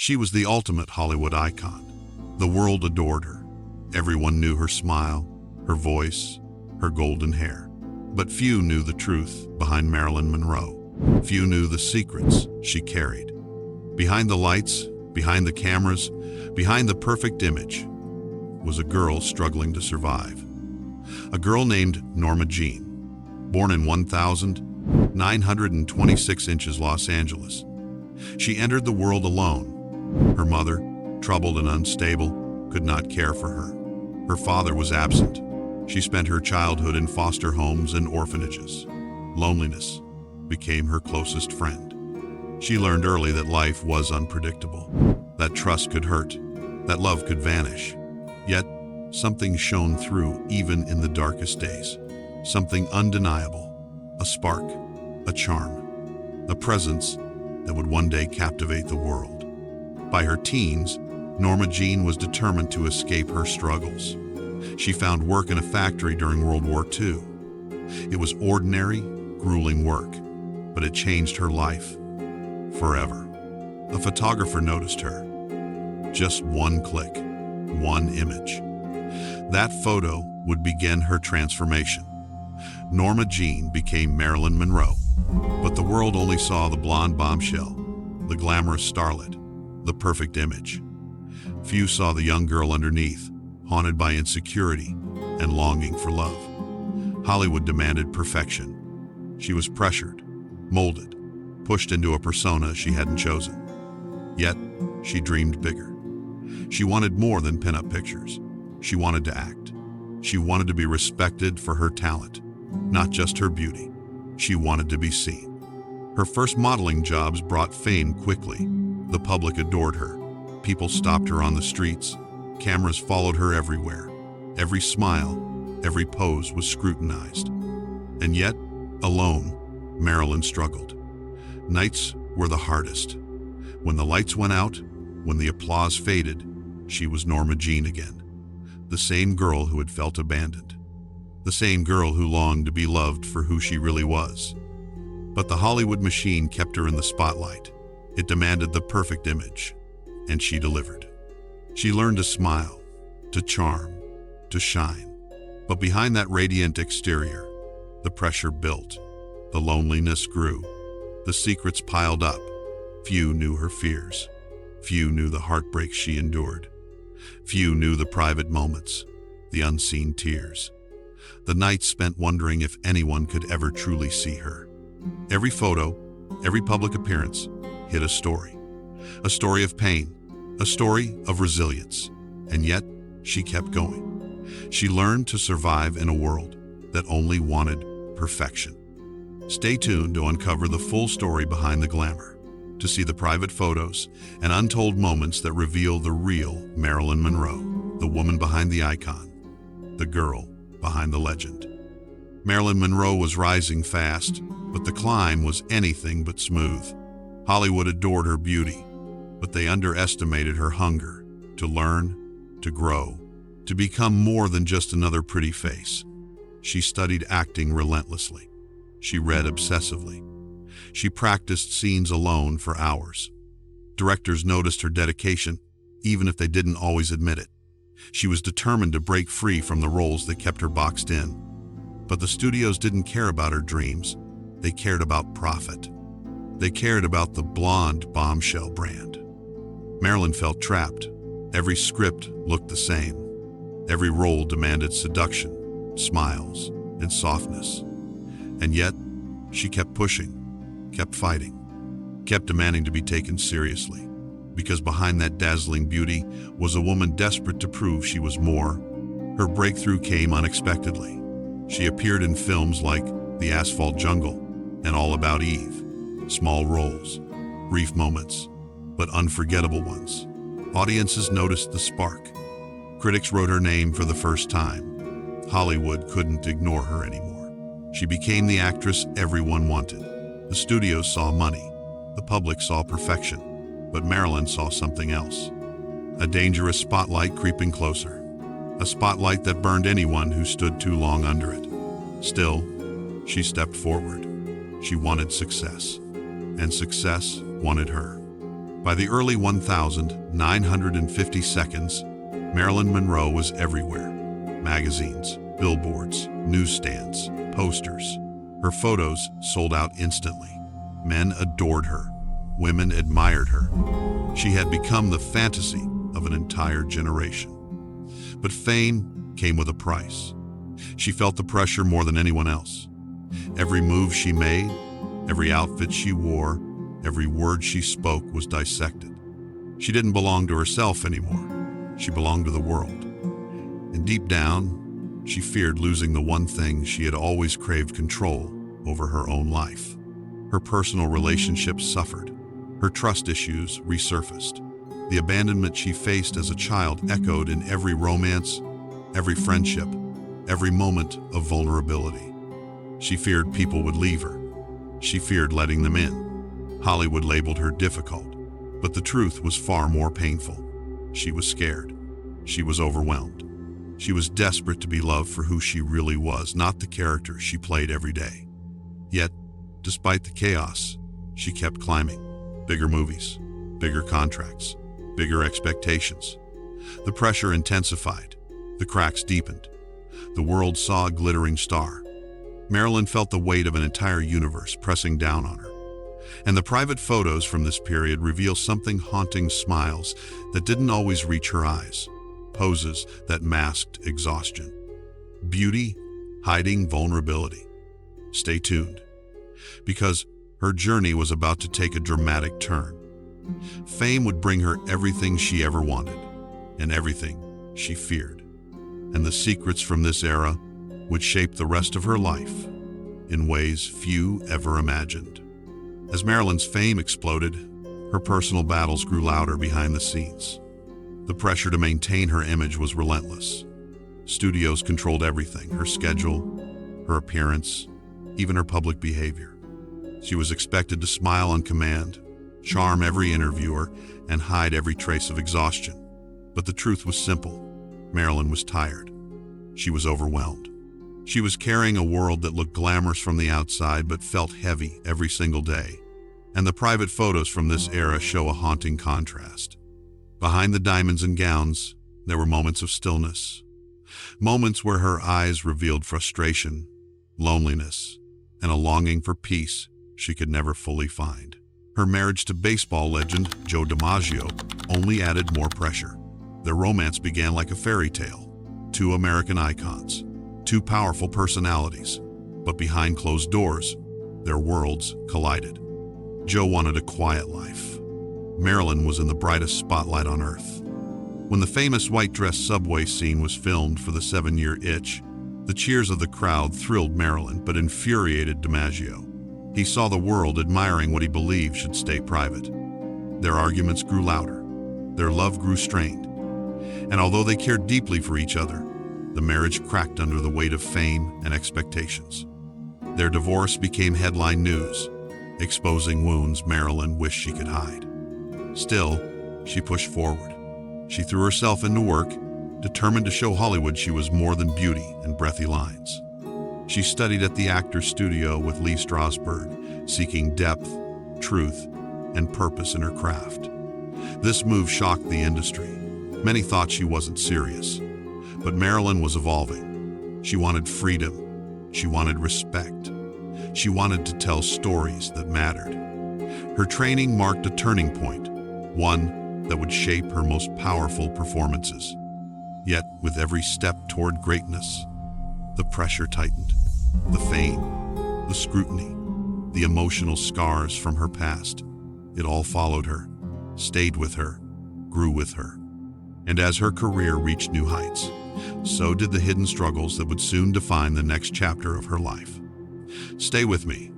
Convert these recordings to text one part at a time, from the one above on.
She was the ultimate Hollywood icon. The world adored her. Everyone knew her smile, her voice, her golden hair. But few knew the truth behind Marilyn Monroe. Few knew the secrets she carried. Behind the lights, behind the cameras, behind the perfect image, was a girl struggling to survive. A girl named Norma Jean, born in 1926 inches Los Angeles. She entered the world alone. Her mother, troubled and unstable, could not care for her. Her father was absent. She spent her childhood in foster homes and orphanages. Loneliness became her closest friend. She learned early that life was unpredictable, that trust could hurt, that love could vanish. Yet, something shone through even in the darkest days. Something undeniable, a spark, a charm, a presence that would one day captivate the world. By her teens, Norma Jean was determined to escape her struggles. She found work in a factory during World War II. It was ordinary, grueling work, but it changed her life forever. A photographer noticed her. Just one click, one image. That photo would begin her transformation. Norma Jean became Marilyn Monroe, but the world only saw the blonde bombshell, the glamorous starlet, the perfect image. Few saw the young girl underneath, haunted by insecurity and longing for love. Hollywood demanded perfection. She was pressured, molded, pushed into a persona she hadn't chosen. Yet, she dreamed bigger. She wanted more than pin-up pictures. She wanted to act. She wanted to be respected for her talent, not just her beauty. She wanted to be seen. Her first modeling jobs brought fame quickly. The public adored her. People stopped her on the streets. Cameras followed her everywhere. Every smile, every pose was scrutinized. And yet, alone, Marilyn struggled. Nights were the hardest. When the lights went out, when the applause faded, she was Norma Jean again. The same girl who had felt abandoned. The same girl who longed to be loved for who she really was. But the Hollywood machine kept her in the spotlight. It demanded the perfect image, and she delivered. She learned to smile, to charm, to shine. But behind that radiant exterior, the pressure built. The loneliness grew. The secrets piled up. Few knew her fears. Few knew the heartbreaks she endured. Few knew the private moments, the unseen tears. The nights spent wondering if anyone could ever truly see her. Every photo, every public appearance, hid a story. A story of pain, a story of resilience. And yet, she kept going. She learned to survive in a world that only wanted perfection. Stay tuned to uncover the full story behind the glamour, to see the private photos and untold moments that reveal the real Marilyn Monroe, the woman behind the icon, the girl behind the legend. Marilyn Monroe was rising fast, but the climb was anything but smooth. Hollywood adored her beauty, but they underestimated her hunger to learn, to grow, to become more than just another pretty face. She studied acting relentlessly. She read obsessively. She practiced scenes alone for hours. Directors noticed her dedication, even if they didn't always admit it. She was determined to break free from the roles that kept her boxed in. But the studios didn't care about her dreams. They cared about profit. They cared about the blonde bombshell brand. Marilyn felt trapped. Every script looked the same. Every role demanded seduction, smiles, and softness. And yet, she kept pushing, kept fighting, kept demanding to be taken seriously. Because behind that dazzling beauty was a woman desperate to prove she was more. Her breakthrough came unexpectedly. She appeared in films like The Asphalt Jungle and All About Eve. Small roles, brief moments, but unforgettable ones. Audiences noticed the spark. Critics wrote her name for the first time. Hollywood couldn't ignore her anymore. She became the actress everyone wanted. The studios saw money. The public saw perfection. But Marilyn saw something else. A dangerous spotlight creeping closer. A spotlight that burned anyone who stood too long under it. Still, she stepped forward. She wanted success. And success wanted her. By the early 1950s, Marilyn Monroe was everywhere. Magazines, billboards, newsstands, posters. Her photos sold out instantly. Men adored her. Women admired her. She had become the fantasy of an entire generation. But fame came with a price. She felt the pressure more than anyone else. Every move she made, every outfit she wore, every word she spoke was dissected. She didn't belong to herself anymore. She belonged to the world. And deep down, she feared losing the one thing she had always craved: control over her own life. Her personal relationships suffered. Her trust issues resurfaced. The abandonment she faced as a child echoed in every romance, every friendship, every moment of vulnerability. She feared people would leave her. She feared letting them in. Hollywood labeled her difficult, but the truth was far more painful. She was scared. She was overwhelmed. She was desperate to be loved for who she really was, not the character she played every day. Yet, despite the chaos, she kept climbing. Bigger movies, bigger contracts, bigger expectations. The pressure intensified. The cracks deepened. The world saw a glittering star. Marilyn felt the weight of an entire universe pressing down on her. And the private photos from this period reveal something haunting: smiles that didn't always reach her eyes, poses that masked exhaustion, beauty hiding vulnerability. Stay tuned, because her journey was about to take a dramatic turn. Fame would bring her everything she ever wanted, and everything she feared. And the secrets from this era would shape the rest of her life in ways few ever imagined. As Marilyn's fame exploded, her personal battles grew louder behind the scenes. The pressure to maintain her image was relentless. Studios controlled everything: her schedule, her appearance, even her public behavior. She was expected to smile on command, charm every interviewer, and hide every trace of exhaustion. But the truth was simple: Marilyn was tired. She was overwhelmed. She was carrying a world that looked glamorous from the outside but felt heavy every single day. And the private photos from this era show a haunting contrast. Behind the diamonds and gowns, there were moments of stillness. Moments where her eyes revealed frustration, loneliness, and a longing for peace she could never fully find. Her marriage to baseball legend Joe DiMaggio only added more pressure. Their romance began like a fairy tale. Two American icons, two powerful personalities. But behind closed doors, their worlds collided. Joe wanted a quiet life. Marilyn was in the brightest spotlight on earth. When the famous white dress subway scene was filmed for the 7-year Itch, the cheers of the crowd thrilled Marilyn but infuriated DiMaggio. He saw the world admiring what he believed should stay private. Their arguments grew louder. Their love grew strained. And although they cared deeply for each other, the marriage cracked under the weight of fame and expectations. Their divorce became headline news, exposing wounds Marilyn wished she could hide. Still, she pushed forward. She threw herself into work, determined to show Hollywood she was more than beauty and breathy lines. She studied at the Actors Studio with Lee Strasberg, seeking depth, truth, and purpose in her craft. This move shocked the industry. Many thought she wasn't serious. But Marilyn was evolving. She wanted freedom. She wanted respect. She wanted to tell stories that mattered. Her training marked a turning point, one that would shape her most powerful performances. Yet, with every step toward greatness, the pressure tightened. The fame, the scrutiny, the emotional scars from her past. It all followed her, stayed with her, grew with her. And as her career reached new heights, so did the hidden struggles that would soon define the next chapter of her life. Stay with me,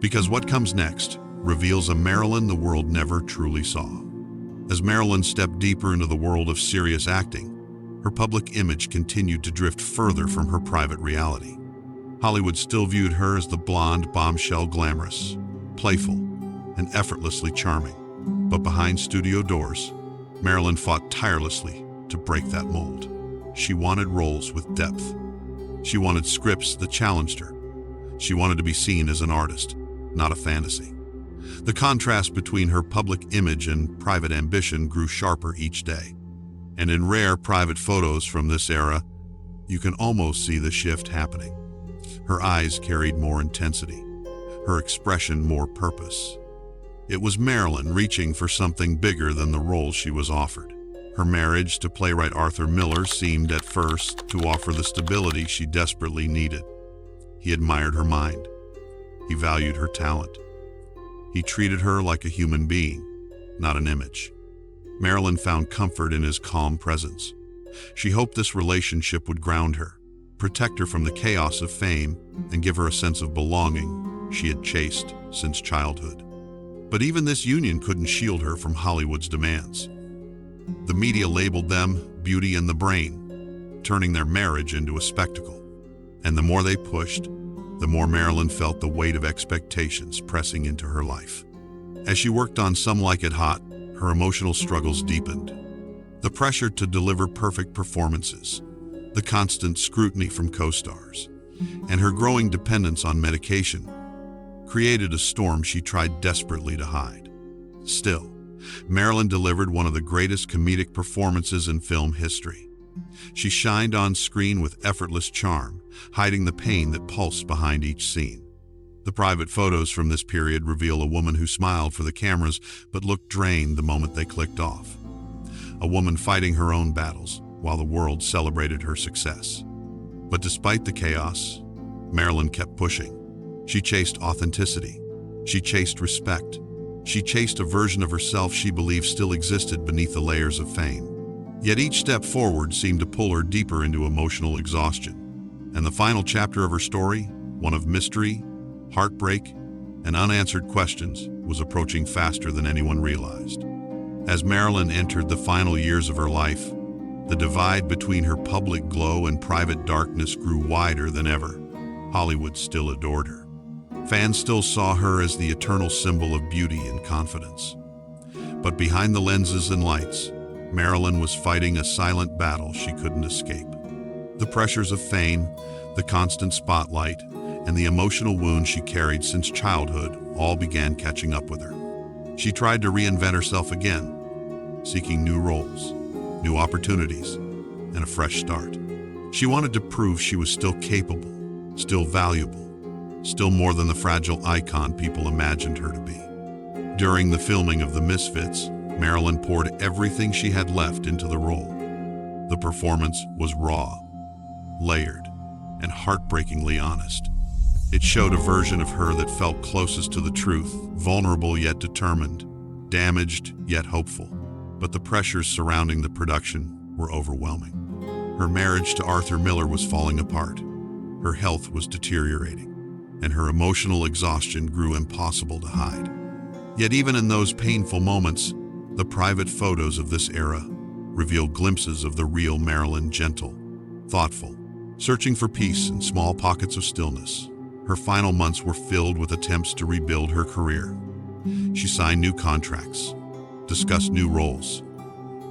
because what comes next reveals a Marilyn the world never truly saw. As Marilyn stepped deeper into the world of serious acting, her public image continued to drift further from her private reality. Hollywood still viewed her as the blonde bombshell, glamorous, playful, and effortlessly charming. But behind studio doors, Marilyn fought tirelessly to break that mold. She wanted roles with depth. She wanted scripts that challenged her. She wanted to be seen as an artist, not a fantasy. The contrast between her public image and private ambition grew sharper each day. And in rare private photos from this era, you can almost see the shift happening. Her eyes carried more intensity, her expression more purpose. It was Marilyn reaching for something bigger than the role she was offered. Her marriage to playwright Arthur Miller seemed at first to offer the stability she desperately needed. He admired her mind. He valued her talent. He treated her like a human being, not an image. Marilyn found comfort in his calm presence. She hoped this relationship would ground her, protect her from the chaos of fame, and give her a sense of belonging she had chased since childhood. But even this union couldn't shield her from Hollywood's demands. The media labeled them Beauty and the Brain, turning their marriage into a spectacle. And the more they pushed, the more Marilyn felt the weight of expectations pressing into her life. As she worked on Some Like It Hot, her emotional struggles deepened. The pressure to deliver perfect performances, the constant scrutiny from co-stars, and her growing dependence on medication created a storm she tried desperately to hide. Still, Marilyn delivered one of the greatest comedic performances in film history. She shined on screen with effortless charm, hiding the pain that pulsed behind each scene. The private photos from this period reveal a woman who smiled for the cameras but looked drained the moment they clicked off. A woman fighting her own battles while the world celebrated her success. But despite the chaos, Marilyn kept pushing. She chased authenticity. She chased respect. She chased a version of herself she believed still existed beneath the layers of fame. Yet each step forward seemed to pull her deeper into emotional exhaustion. And the final chapter of her story, one of mystery, heartbreak, and unanswered questions, was approaching faster than anyone realized. As Marilyn entered the final years of her life, the divide between her public glow and private darkness grew wider than ever. Hollywood still adored her. Fans still saw her as the eternal symbol of beauty and confidence. But behind the lenses and lights, Marilyn was fighting a silent battle she couldn't escape. The pressures of fame, the constant spotlight, and the emotional wounds she carried since childhood all began catching up with her. She tried to reinvent herself again, seeking new roles, new opportunities, and a fresh start. She wanted to prove she was still capable, still valuable, still more than the fragile icon people imagined her to be. During the filming of The Misfits, Marilyn poured everything she had left into the role. The performance was raw, layered, and heartbreakingly honest. It showed a version of her that felt closest to the truth, vulnerable yet determined, damaged yet hopeful. But the pressures surrounding the production were overwhelming. Her marriage to Arthur Miller was falling apart. Her health was deteriorating, and her emotional exhaustion grew impossible to hide. Yet even in those painful moments, the private photos of this era reveal glimpses of the real Marilyn, gentle, thoughtful, searching for peace in small pockets of stillness. Her final months were filled with attempts to rebuild her career. She signed new contracts, discussed new roles,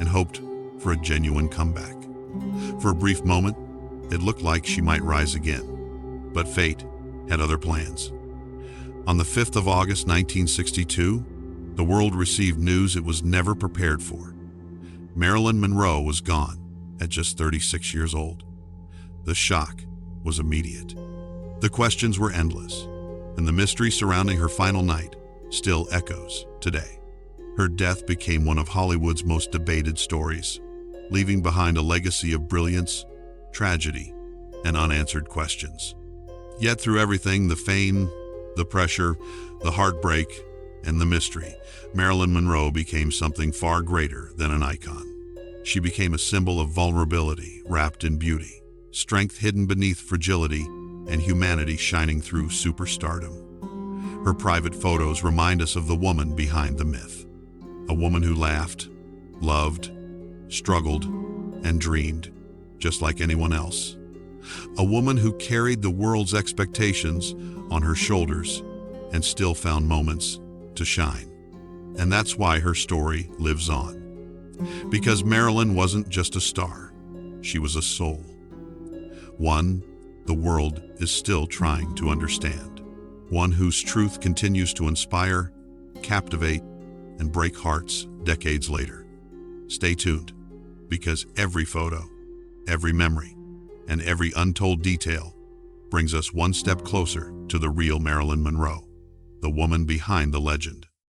and hoped for a genuine comeback. For a brief moment, it looked like she might rise again, but fate had other plans. On the 5th of August 1962, the world received news it was never prepared for. Marilyn Monroe was gone at just 36 years old. The shock was immediate. The questions were endless, and the mystery surrounding her final night still echoes today. Her death became one of Hollywood's most debated stories, leaving behind a legacy of brilliance, tragedy, and unanswered questions. Yet through everything, the fame, the pressure, the heartbreak, and the mystery, Marilyn Monroe became something far greater than an icon. She became a symbol of vulnerability wrapped in beauty, strength hidden beneath fragility, and humanity shining through superstardom. Her private photos remind us of the woman behind the myth. A woman who laughed, loved, struggled, and dreamed, just like anyone else. A woman who carried the world's expectations on her shoulders and still found moments to shine. And that's why her story lives on. Because Marilyn wasn't just a star, she was a soul. One the world is still trying to understand. One whose truth continues to inspire captivate and break hearts decades later. Stay tuned, because every photo, every memory, and every untold detail brings us one step closer to the real Marilyn Monroe, the woman behind the legend.